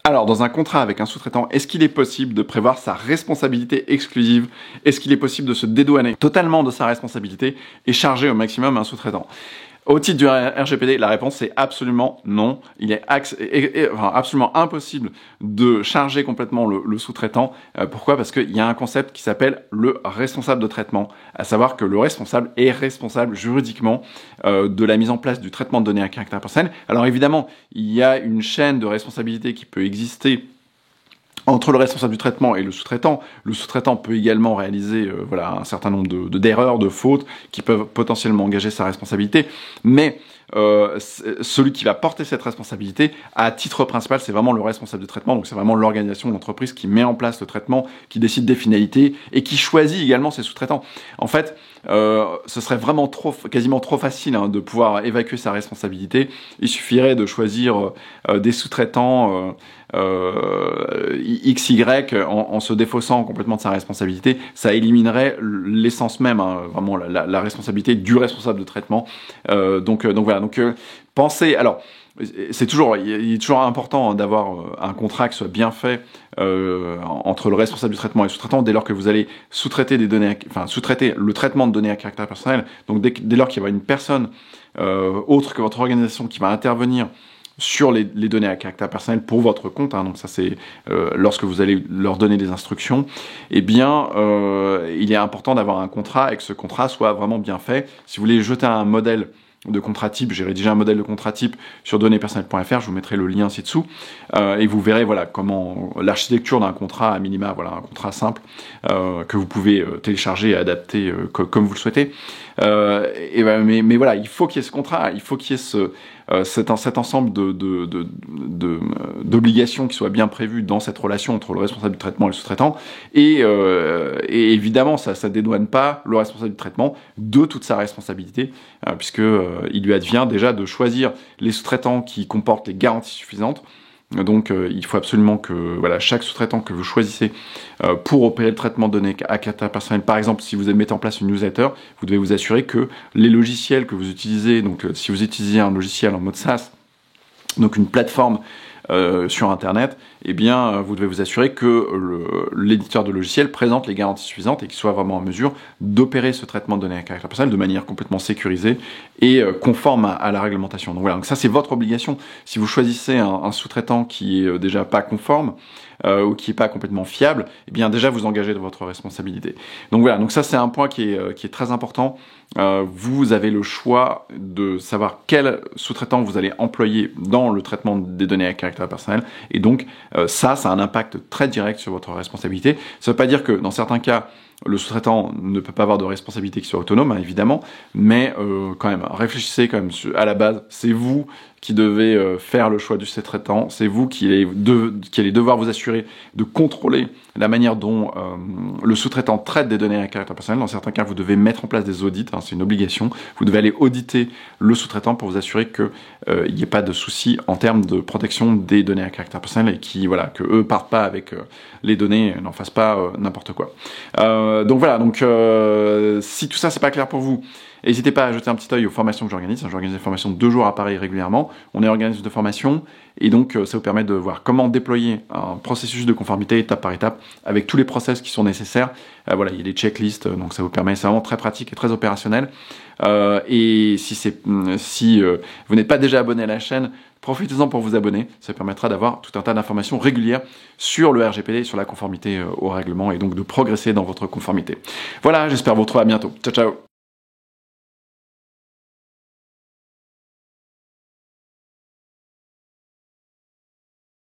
Alors, dans un contrat avec un sous-traitant, est-ce qu'il est possible de prévoir sa responsabilité exclusive? Est-ce qu'il est possible de se dédouaner totalement de sa responsabilité et charger au maximum un sous-traitant? Au titre du RGPD, la réponse est absolument non. Il est absolument impossible de charger complètement le sous-traitant. Pourquoi? Parce qu'il y a un concept qui s'appelle le responsable de traitement, à savoir que le responsable est responsable juridiquement de la mise en place du traitement de données à caractère personnel. Alors évidemment, il y a une chaîne de responsabilité qui peut exister entre le responsable du traitement et le sous-traitant. Le sous-traitant peut également réaliser un certain nombre d'erreurs, de fautes qui peuvent potentiellement engager sa responsabilité, mais celui qui va porter cette responsabilité, à titre principal, c'est vraiment le responsable du traitement, donc c'est vraiment l'organisation de l'entreprise qui met en place le traitement, qui décide des finalités et qui choisit également ses sous-traitants. En fait, ce serait vraiment quasiment trop facile de pouvoir évacuer sa responsabilité. Il suffirait de choisir des sous-traitants XY en se défaussant complètement de sa responsabilité. Ça éliminerait l'essence même, vraiment la responsabilité du responsable de traitement. Donc voilà. Donc pensez. Alors, il est toujours important d'avoir un contrat qui soit bien fait entre le responsable du traitement et le sous-traitant dès lors que vous allez sous-traiter sous-traiter le traitement de données à caractère personnel. Donc dès lors qu'il y aura une personne autre que votre organisation qui va intervenir sur les données à caractère personnel pour votre compte, donc ça c'est lorsque vous allez leur donner des instructions, eh bien il est important d'avoir un contrat et que ce contrat soit vraiment bien fait. Si vous voulez jeter un modèle de contrat type, j'ai rédigé un modèle de contrat type sur donneespersonnelles.fr, je vous mettrai le lien ci-dessous, et vous verrez comment l'architecture d'un contrat à minima, un contrat simple que vous pouvez télécharger et adapter comme vous le souhaitez. Mais voilà, il faut qu'il y ait ce contrat, il faut qu'il y ait cet ensemble d'obligations qui soient bien prévues dans cette relation entre le responsable du traitement et le sous-traitant, et évidemment ça ne dédouane pas le responsable du traitement de toute sa responsabilité, puisque il lui advient déjà de choisir les sous-traitants qui comportent les garanties suffisantes. Donc il faut absolument que chaque sous-traitant que vous choisissez pour opérer le traitement de données à caractère personnel, par exemple si vous mettez en place une newsletter, vous devez vous assurer que les logiciels que vous utilisez, donc si vous utilisez un logiciel en mode SaaS, donc une plateforme sur Internet, eh bien, vous devez vous assurer que l'éditeur de logiciel présente les garanties suffisantes et qu'il soit vraiment en mesure d'opérer ce traitement de données à caractère personnel de manière complètement sécurisée et conforme à la réglementation. Donc voilà, donc ça c'est votre obligation. Si vous choisissez un sous-traitant qui est déjà pas conforme, ou qui n'est pas complètement fiable, eh bien déjà vous engagez de votre responsabilité. Donc voilà, donc ça c'est un point qui est très important. Vous avez le choix de savoir quel sous-traitant vous allez employer dans le traitement des données à caractère personnel, et donc ça a un impact très direct sur votre responsabilité. Ça ne veut pas dire que dans certains cas, le sous-traitant ne peut pas avoir de responsabilité qui soit autonome, évidemment, mais quand même, réfléchissez quand même à la base, c'est vous qui devez faire le choix du sous-traitant, c'est vous qui allez devoir vous assurer de contrôler la manière dont le sous-traitant traite des données à caractère personnel. Dans certains cas, vous devez mettre en place des audits, c'est une obligation. Vous devez aller auditer le sous-traitant pour vous assurer qu'il n'y ait pas de soucis en termes de protection des données à caractère personnel et que eux partent pas avec les données, n'en fassent pas n'importe quoi. Donc voilà, si tout ça c'est pas clair pour vous, n'hésitez pas à jeter un petit œil aux formations que j'organise. J'organise des formations 2 jours à Paris régulièrement. On est organisme de formation et donc ça vous permet de voir comment déployer un processus de conformité étape par étape avec tous les process qui sont nécessaires. Il y a des checklists, donc ça vous permet, c'est vraiment très pratique et très opérationnel. Et si vous n'êtes pas déjà abonné à la chaîne, profitez-en pour vous abonner. Ça permettra d'avoir tout un tas d'informations régulières sur le RGPD, sur la conformité au règlement et donc de progresser dans votre conformité. Voilà, j'espère vous retrouver à bientôt. Ciao, ciao.